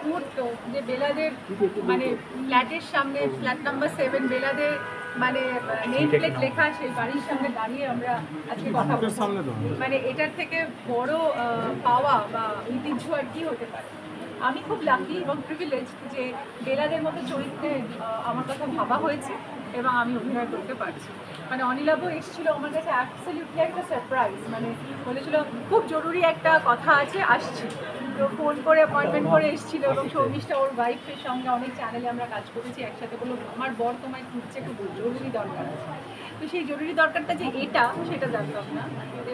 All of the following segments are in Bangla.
মুহূর্ত যে বেলাদের মানে ফ্ল্যাটের সামনে ফ্ল্যাট নাম্বার 7 বেলাদের মানে নেম প্লেট লেখা সেই বাড়ির সামনে দাঁড়িয়ে আমরা আজকে কথা বলছি। মানে এটার থেকে বড় পাওয়া বা ঐতিহ্য আর কি হতে পারে। আমি খুব লাকি এবং প্রিভিলেজ যে বেলাদের মতো চরিত্রে আমার কথা ভাবা হয়েছে এবং আমি অভিনয় করতে পারছি। মানে অনিলাভ এসেছিল আমার কাছে অ্যাবসলিউটলি একটা সারপ্রাইজ, মানে বলেছিল খুব জরুরি একটা কথা আছে, আসছি। তো ফোন করে অ্যাপয়েন্টমেন্ট করে এসেছিল এবং শর্মিষ্ঠা ওর ওয়াইফের সঙ্গে অনেক চ্যানেলে আমরা কাজ করেছি একসাথে, বললো আমার বর তোমায় খুঁজছে, খুব জরুরি দরকার আছে। তো সেই জরুরি দরকারটা যে এটা সেটা জানতাম না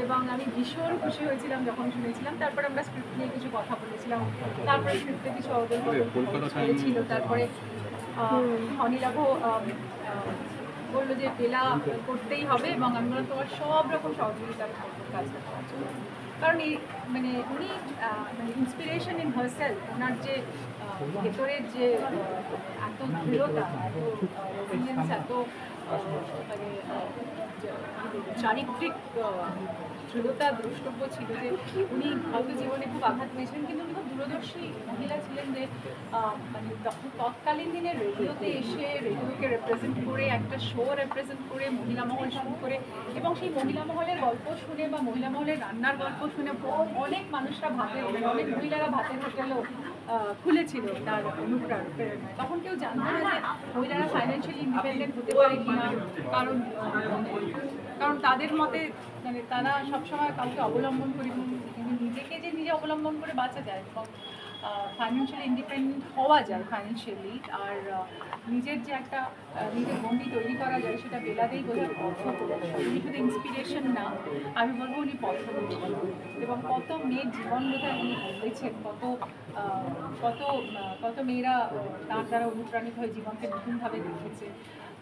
এবং আমি ভীষণ খুশি হয়েছিলাম যখন শুনেছিলাম। তারপরে আমরা স্ক্রিপ্ট নিয়ে কিছু কথা বলেছিলাম, তারপরে স্ক্রিপ্টে কিছু ছিল, তারপরে অনিলাভ বললো যে বেলা করতেই হবে এবং আমি বললাম তোমার সব রকম সহযোগিতা কাজটা করার জন্য। কারণ এই মানে উনি মানে ইন্সপিরেশন ইন হারসেলফ, ওনার যে ভেতরের যে এত দৃঢ়তা, এত রেজিলিয়েন্স, এত মানে চারিত্রিক দৃঢ়তা দ্রষ্টব্য ছিল যে উনি হয়তো জীবনে খুব আঘাত পেয়েছিলেন, কিন্তু উনি খুব দূরদর্শী মহিলা ছিলেন যে মানে তৎকালীন দিনে রেডিওতে এসে রেডিওকে রেপ্রেজেন্ট করে, একটা শো রেপ্রেজেন্ট করে, মহিলা মহল শুরু করে, এবং সেই মহিলা মহলের গল্প শুনে বা মহিলা মহলের রান্নার গল্প শুনে অনেক মানুষরা ভাতে, অনেক মহিলারা ভাতের হোটেলও খুলেছিল তার অনুপ্রেরণায়। তখন কেউ জানতো না যে মহিলারা ফাইন্যান্সিয়ালি ইন্ডিপেন্ডেন্ট হতে পারে কিনা, কারণ তাদের মতে মানে তারা সবসময় কাউকে অবলম্বন করে, নিজেকে যে নিজে অবলম্বন করে বাঁচা যায় এবং ফাইন্যান্সিয়ালি ইন্ডিপেন্ডেন্ট হওয়া যায় ফাইন্যান্সিয়ালি, আর নিজের যে একটা নিজের গণ্ডি তৈরি করা যায়, সেটা বেলাতেই বোঝার পথ। উনি শুধু ইন্সপিরেশন না, আমি বলবো উনি পথপ্রদর্শক। এবং কত মেয়ের জীবন বোধহয় উনি বলেছেন, কত কত কত মেয়েরা তার দ্বারা অনুপ্রাণিত হয়ে জীবনকে নতুনভাবে দেখেছে।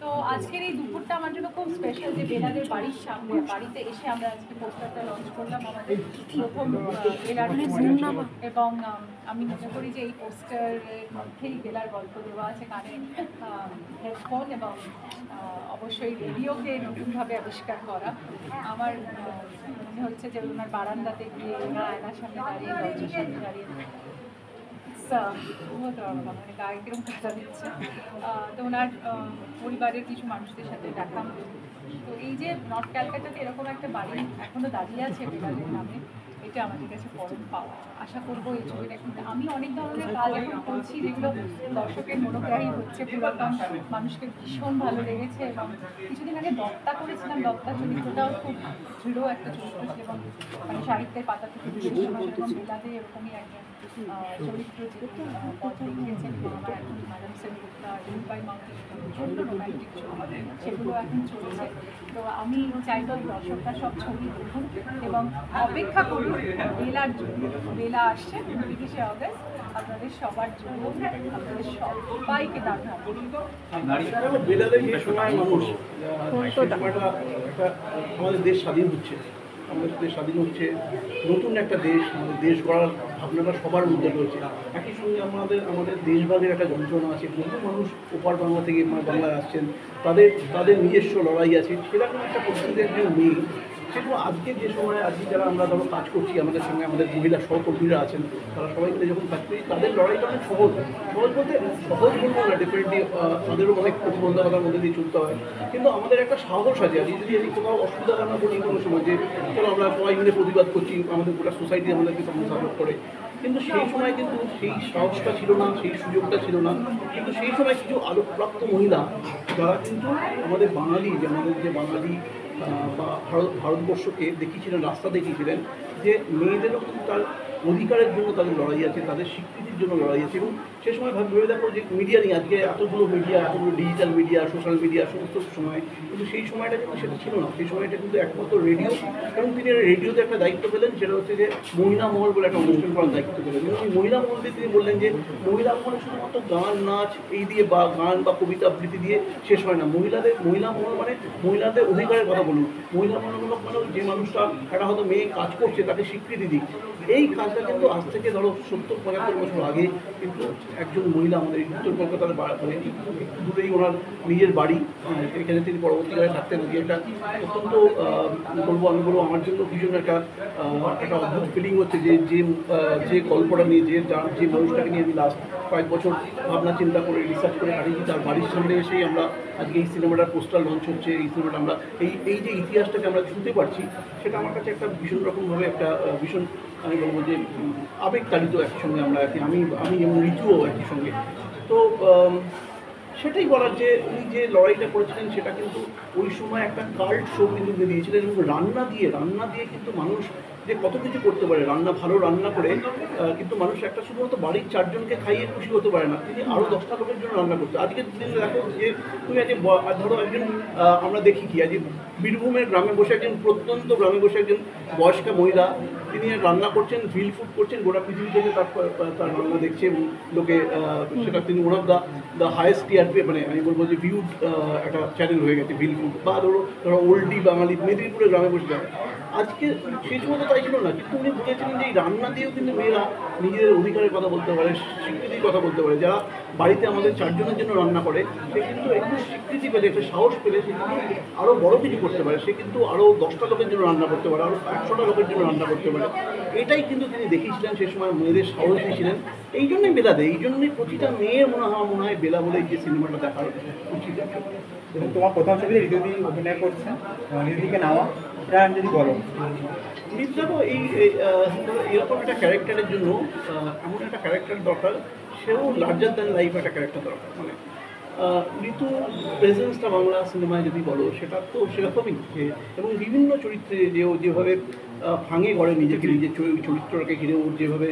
তো আজকের এই দুপুরটা আমার জন্য খুব স্পেশাল যে বেলাদের বাড়ির সামনে, বাড়িতে এসে আমরা আজকে পোস্টারটা লঞ্চ করলাম আমাদের প্রথম বেলার, এবং আমি মনে করি যে এই পোস্টারের মধ্যেই বেলার গল্প দেওয়া আছে, কানে হেডফোন এবং অবশ্যই রেডিওকে নতুনভাবে আবিষ্কার করা। আমার মনে হচ্ছে যে ওনার বারান্দাতে গিয়ে ওনার আয়নার সামনে দাঁড়িয়ে, দরজার সামনে দাঁড়িয়ে বলতে পারবো না, মানে গায়ে কিরকম কাটা দিচ্ছে। তো ওনার পরিবারের কিছু মানুষদের সাথে দেখা। তো এই যে নর্থ ক্যালকাটাতে এরকম একটা বাড়ি এখনো দাঁড়িয়ে আছে বেলালের নামে, এটা আমাদের কাছে পরম পাওয়া। আশা করবো এই ছবিটা, কিন্তু আমি অনেক ধরনের কাজ এখন করছি যেগুলো দর্শকের মনোগ্রাহী হচ্ছে, পুরাতন মানুষকে ভীষণ ভালো লেগেছে। এবং কিছুদিন আগে দত্তা করেছিলাম, দত্তা চরিত্রটাও খুব দৃঢ় একটা চরিত্র ছিল এবং মানে সাহিত্যের পাতা থেকে বেলাতে এরকমই একজন চরিত্র যে পথ লিখেছেন। আমার এখন ম্যাডাম সেনগুপ্তা, রুপাই মাউন্টেন প্রচণ্ড রোমান্টিক ছবি, সেগুলো এখন চলছে। তো আমি চাইব দর্শকরা সব ছবি দেখুন এবং অপেক্ষা করুন বেলার জন্য। বেলা আসছে 29শে অগস্ট, আপনাদের সবার জন্য, আপনাদের সবাইকে দারুণ আমাদের দেশ স্বাধীন হচ্ছে, আমাদের দেশ স্বাধীন হচ্ছে, নতুন একটা দেশ, আমাদের দেশ গড়ার ভাবনাটা সবার মধ্যে রয়েছে। একই সঙ্গে আমাদের দেশভাগের একটা যন্ত্রণা আছে, বহু মানুষ ওপার বাংলা থেকে বাংলায় আসছেন, তাদের নিজস্ব লড়াই আছে। সেরকম একটা পরিস্থিতিতে একজন মেয়ে, সেগুলো আজকে যে সময় আজকে যারা আমরা ধরো কাজ করছি, আমাদের সঙ্গে আমাদের মহিলা সহকর্মীরা আছেন, তারা সবাই মিলে যখন কাজ করি, তাদের লড়াইটা অনেক সহজ বলতে সহজ বলবো না, ডেফিনেটলি তাদেরও অনেক প্রতিবন্ধকতার মধ্যে দিয়ে চলতে হয়, কিন্তু আমাদের একটা সাহস আছে। আজকে যদি আমি কোথাও অসুবিধা না করি কোনো সময়, যে চলো আমরা সবাই মিলে প্রতিবাদ করছি, আমাদের গোটা সোসাইটি আমাদেরকে তখন সাপোর্ট করে, কিন্তু সেই সময় কিন্তু সেই সাহসটা ছিল না, সেই সুযোগটা ছিল না। কিন্তু সেই সময় কিছু আলোকপ্রাপ্ত মহিলা, যারা কিন্তু আমাদের বাঙালি, যে আমাদের যে বাঙালি বা ভারতবর্ষকে দেখিয়েছিলেন, রাস্তা দেখিয়েছিলেন যে মেয়েদেরও কিন্তু তার অধিকারের জন্য তাদের লড়াই আছে, তাদের স্বীকৃতির জন্য লড়াই আছে। এবং সে সময় ভেবে দেখো যে মিডিয়া নেই, আজকে এতগুলো মিডিয়া, এতগুলো ডিজিটাল মিডিয়া, সোশ্যাল মিডিয়া, সমস্ত সময়, কিন্তু সেই সময়টা কিন্তু সেটা ছিল না। সেই সময়টা কিন্তু একমাত্র রেডিও, এবং তিনি রেডিওতে একটা দায়িত্ব পেলেন, সেটা হচ্ছে যে মহিলা মহল বলে একটা অনুষ্ঠান করার দায়িত্ব পেলেন। এবং এই মহিলা মহলকে তিনি বললেন যে মহিলা মহলে শুধুমাত্র গান নাচ এই দিয়ে বা গান বা কবিতা আবৃত্তি দিয়ে শেষ হয় না। মহিলা মহল মানে মহিলাদের অধিকারের কথা বলুন, মহিলা মহলমূলক মানে যে মানুষটা একটা হয়তো মেয়ে কাজ করছে তাকে স্বীকৃতি দিক। এই কাজটা কিন্তু আজ থেকে ধরো 70-75 বছর আগে কিন্তু একজন মহিলা আমাদের উত্তর কলকাতার মানে একটু দূরেই ওনার নিজের বাড়ি, এখানে তিনি পরবর্তীকালে থাকতেন। একটা অত্যন্ত আমি বলবো আমার জন্য ভীষণ একটা অদ্ভুত ফিলিং হচ্ছে যে গল্পটা নিয়ে, যে মানুষটাকে নিয়ে আমি লাস্ট কয়েক বছর ভাবনা চিন্তা করে রিসার্চ করে কাটিয়েছি। তার বাড়ির সামনে এসেই আমরা আজকে এই সিনেমাটার পোস্টার লঞ্চ হচ্ছে। এই সিনেমাটা আমরা এই যে ইতিহাসটাকে আমরা ছুঁতে পারছি, সেটা আমার কাছে একটা ভীষণ রকমভাবে একটা ভীষণ, আমি বলবো যে আবেগতাড়িত একই সঙ্গে আমরা আমি এবং ঋতুও একই সঙ্গে। তো সেটাই বলার যে উনি যে লড়াইটা করেছিলেন সেটা কিন্তু ওই সময় একটা কাল্ট শো কিন্তু উনি দিয়েছিলেন, এবং রান্না দিয়ে কিন্তু মানুষ যে কত কিছু করতে পারে, ভালো রান্না করে কিন্তু মানুষ একটা শুধুমাত্র বাড়ির 4 জনকে খাইয়ে খুশি হতে পারে না, তিনি আরও 10টা লোকের জন্য রান্না করতে। আজকের দিনে দেখো যে তুমি আজকে ধরো একজন আমরা দেখি কি আজকে বীরভূমের গ্রামে বসে প্রত্যন্ত গ্রামে বসে একজন বয়স্কা মহিলা, তিনি রান্না করছেন, ভিল ফুড করছেন, গোটা পৃথিবী থেকে তার রান্না দেখছে এবং লোকে সেটা তিনি one of the highest TRP, মানে আমি বলবো যে ভিউড একটা চ্যানেল হয়ে গেছে ভিল ফুড। বা ধরো ওল্ডি বাঙালি মেদিনীপুরের গ্রামে বসে যায়। আজকে সেই সময় তো তাই ছিল না, কিন্তু উনি বলেছিলেন যে এই রান্না দিয়েও কিন্তু মেয়েরা নিজেদের অধিকারের কথা বলতে পারে, স্বীকৃতির কথা বলতে পারে। যারা বাড়িতে আমাদের 4 জনের জন্য রান্না করে, সে কিন্তু একটু স্বীকৃতি পেলে, একটা সাহস পেলে সে কিন্তু আরও বড় কিছু করতে পারে। সে কিন্তু আরও 10টা লোকের জন্য রান্না করতে পারে, আরও 100টা লোকের জন্য রান্না করতে পারে। এটাই কিন্তু তিনি দেখিয়েছিলেন সেই সময়, মেয়েদের সাহস দিয়েছিলেন। এই জন্যই বেলা দেয়, এই জন্যই প্রতিটা মেয়ের মনে হয় বেলা বলে যে সিনেমাটা দেখার উচিত। এবং তোমার প্রথম ছবিতে ঋতুদি অভিনয় করছেন, ঋতুদিকে নেওয়া, এটা যদি বলো। দেখো এরকম একটা ক্যারেক্টারের জন্য এমন একটা ক্যারেক্টার দরকার, সেও লার্জার দ্যান লাইফ একটা ক্যারেক্টার দরকার। মানে ঋতু প্রেজেন্সটা বাংলা সিনেমায় যদি বলো, সেটা তো সেরকমই। এবং বিভিন্ন চরিত্রে যেভাবে ভাঙে গড়ে নিজেকে, নিজের চরিত্রটাকে ঘিরে ওর যেভাবে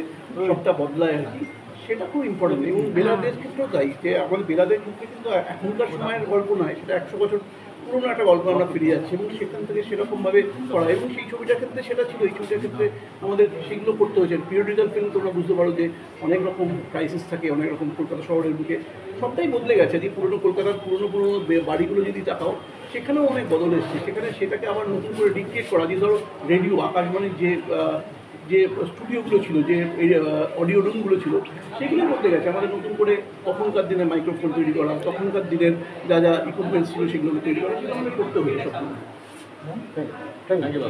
সবটা বদলায় আর কি, সেটা খুব ইম্পর্টেন্ট। এবং বেলাদের ক্ষেত্রেও তাই, যে আমাদের বেলাদের ক্ষেত্রে কিন্তু এখনকার সময়ের গল্প নয়, সেটা 100 বছর পুরোনো একটা গল্প আমরা ফিরে যাচ্ছি, এবং সেখান থেকে সেরকমভাবে করা। এবং সেই ছবিটার ক্ষেত্রে সেটা ছিল, এই ছবিটার ক্ষেত্রে আমাদের সেগুলো করতে হয়েছে। পিরিয়ডিক্যাল ফিল্ম তোমরা বুঝতে পারো যে অনেক রকম ক্রাইসিস থাকে, অনেক রকম কলকাতা শহরের বুকে সবটাই বদলে গেছে। যে পুরোনো কলকাতার পুরোনো বাড়িগুলো যদি তাকাও, সেখানেও অনেক বদল এসেছে। সেখানে সেটাকে আবার নতুন করে ডিক্রিয়েট করা, যে ধরো রেডিও আকাশবাণীর যে স্টুডিওগুলো ছিল, যে অডিও রুমগুলো ছিল, সেগুলো করতে গেছে। আমাদের নতুন করে তখনকার দিনে মাইক্রোফোন তৈরি করা, তখনকার দিনের যা ইকুইপমেন্টস ছিল সেগুলোকে তৈরি করা, সেটা আমাদের করতে হয়েছে সব। Thank you.